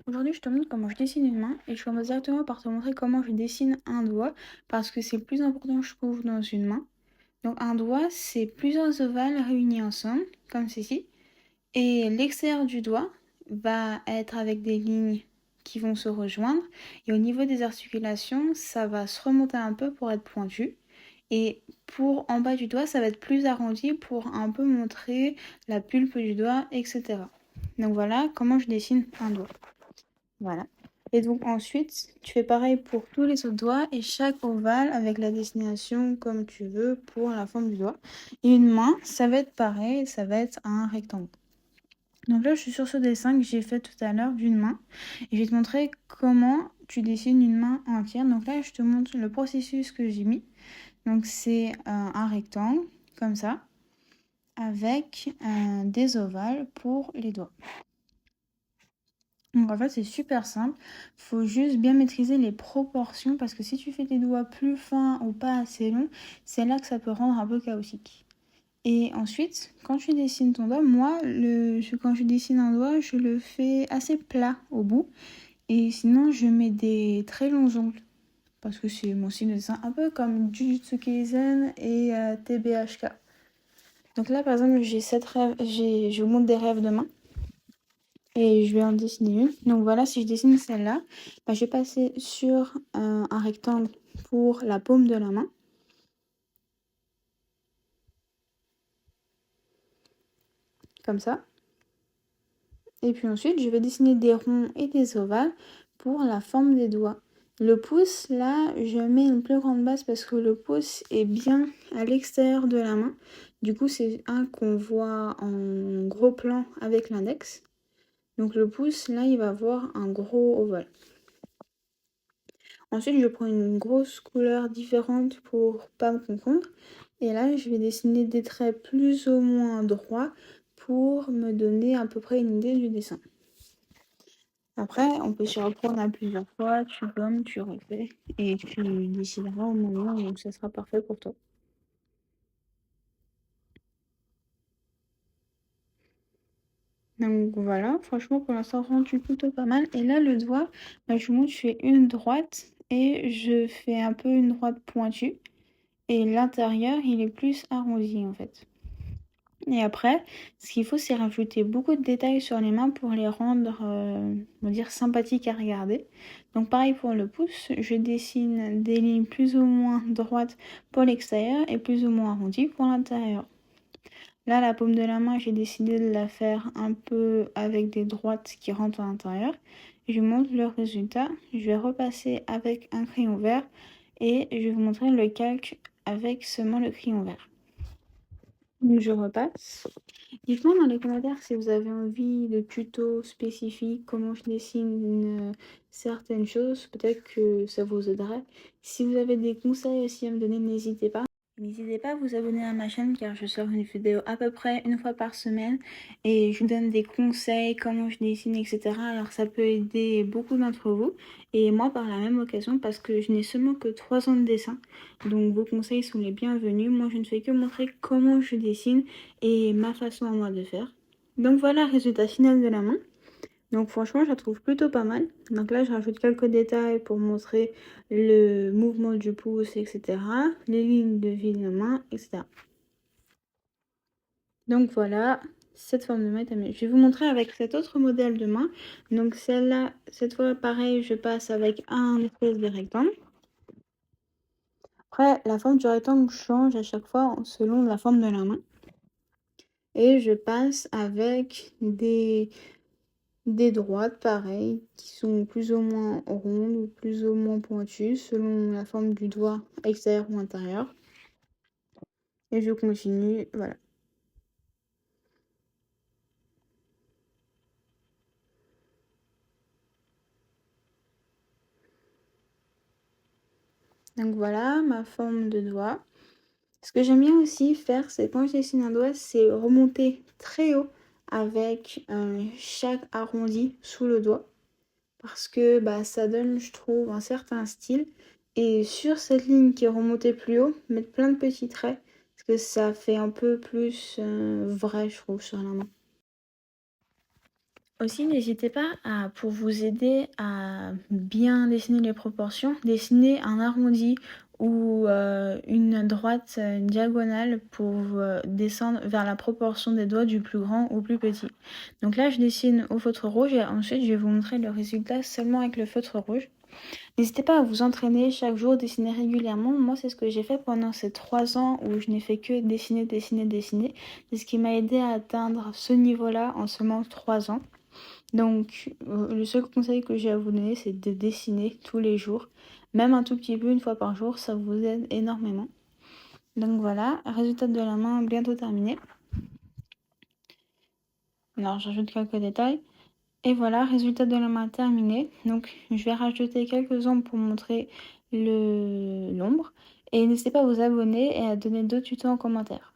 Aujourd'hui, je te montre comment je dessine une main et je commence directement par te montrer comment je dessine un doigt parce que c'est le plus important, je trouve, dans une main. Donc, un doigt, c'est plusieurs ovales réunis ensemble, comme ceci, et l'extérieur du doigt va être avec des lignes qui vont se rejoindre et au niveau des articulations, ça va se remonter un peu pour être pointu. Et pour en bas du doigt, ça va être plus arrondi pour un peu montrer la pulpe du doigt, etc. Donc voilà comment je dessine un doigt. Voilà. Et donc ensuite, tu fais pareil pour tous les autres doigts et chaque ovale avec la destination comme tu veux pour la forme du doigt. Et une main, ça va être pareil, ça va être un rectangle. Donc là, je suis sur ce dessin que j'ai fait tout à l'heure d'une main. Et je vais te montrer comment tu dessines une main entière. Donc là, je te montre le processus que j'ai mis. Donc c'est un rectangle, comme ça, avec des ovales pour les doigts. Donc en fait c'est super simple, faut juste bien maîtriser les proportions parce que si tu fais des doigts plus fins ou pas assez longs, c'est là que ça peut rendre un peu chaotique. Et ensuite, quand tu dessines ton doigt, quand je dessine un doigt, je le fais assez plat au bout et sinon je mets des très longs ongles parce que c'est mon style de dessin un peu comme Jujutsu Kaisen et TBHK. Donc là par exemple je vous montre des rêves de main. Et je vais en dessiner une. Donc voilà, si je dessine celle-là, je vais passer sur un rectangle pour la paume de la main. Comme ça. Et puis ensuite, je vais dessiner des ronds et des ovales pour la forme des doigts. Le pouce, là, je mets une plus grande base parce que le pouce est bien à l'extérieur de la main. Du coup, c'est un qu'on voit en gros plan avec l'index. Donc le pouce, là, il va avoir un gros ovale. Ensuite, je prends une grosse couleur différente pour pas me confondre. Et là, je vais dessiner des traits plus ou moins droits pour me donner à peu près une idée du dessin. Après, on peut s'y reprendre à plusieurs fois, tu gommes, tu refais, et tu décideras au moment où ça sera parfait pour toi. Donc voilà, franchement pour l'instant rendu plutôt pas mal. Et là le doigt, je vous montre, je fais une droite et je fais un peu une droite pointue. Et l'intérieur il est plus arrondi en fait. Et après, ce qu'il faut, c'est rajouter beaucoup de détails sur les mains pour les rendre, on va dire, sympathiques à regarder. Donc pareil pour le pouce, je dessine des lignes plus ou moins droites pour l'extérieur et plus ou moins arrondies pour l'intérieur. Là, la paume de la main, j'ai décidé de la faire un peu avec des droites qui rentrent à l'intérieur. Je vous montre le résultat. Je vais repasser avec un crayon vert et je vais vous montrer le calque avec seulement le crayon vert. Donc je repasse. Dites-moi dans les commentaires si vous avez envie de tutos spécifiques, comment je dessine certaines choses, peut-être que ça vous aiderait. Si vous avez des conseils aussi à me donner, n'hésitez pas. N'hésitez pas à vous abonner à ma chaîne car je sors une vidéo à peu près une fois par semaine et je vous donne des conseils, comment je dessine, etc. Alors ça peut aider beaucoup d'entre vous et moi par la même occasion parce que je n'ai seulement que 3 ans de dessin. Donc vos conseils sont les bienvenus. Moi je ne fais que montrer comment je dessine et ma façon à moi de faire. Donc voilà le résultat final de la main. Donc franchement, je la trouve plutôt pas mal. Donc là, je rajoute quelques détails pour montrer le mouvement du pouce, etc. Les lignes de vie de la main, etc. Donc voilà, cette forme de main est terminée. Je vais vous montrer avec cet autre modèle de main. Donc celle-là, cette fois, pareil, je passe avec un espèce de rectangle. Après, la forme du rectangle change à chaque fois selon la forme de la main. Et je passe avec des droites, pareil, qui sont plus ou moins rondes ou plus ou moins pointues selon la forme du doigt extérieur ou intérieur. Et je continue, voilà. Donc voilà ma forme de doigt. Ce que j'aime bien aussi faire, c'est quand je dessine un doigt, c'est remonter très haut avec chaque arrondi sous le doigt. Parce que ça donne, je trouve, un certain style. Et sur cette ligne qui est remontée plus haut, mettre plein de petits traits. Parce que ça fait un peu plus vrai, je trouve, sur la main. Aussi, n'hésitez pas à, pour vous aider à bien dessiner les proportions, dessiner un arrondi ou une droite, une diagonale pour descendre vers la proportion des doigts du plus grand au plus petit. Donc là, je dessine au feutre rouge et ensuite, je vais vous montrer le résultat seulement avec le feutre rouge. N'hésitez pas à vous entraîner chaque jour, dessiner régulièrement. Moi, c'est ce que j'ai fait pendant ces 3 ans où je n'ai fait que dessiner, dessiner, dessiner. C'est ce qui m'a aidé à atteindre ce niveau-là en seulement 3 ans. Donc, le seul conseil que j'ai à vous donner, c'est de dessiner tous les jours. Même un tout petit peu, une fois par jour, ça vous aide énormément. Donc voilà, résultat de la main bientôt terminé. Alors, j'ajoute quelques détails. Et voilà, résultat de la main terminé. Donc, je vais rajouter quelques ombres pour montrer l'ombre. Et n'hésitez pas à vous abonner et à donner d'autres tutos en commentaire.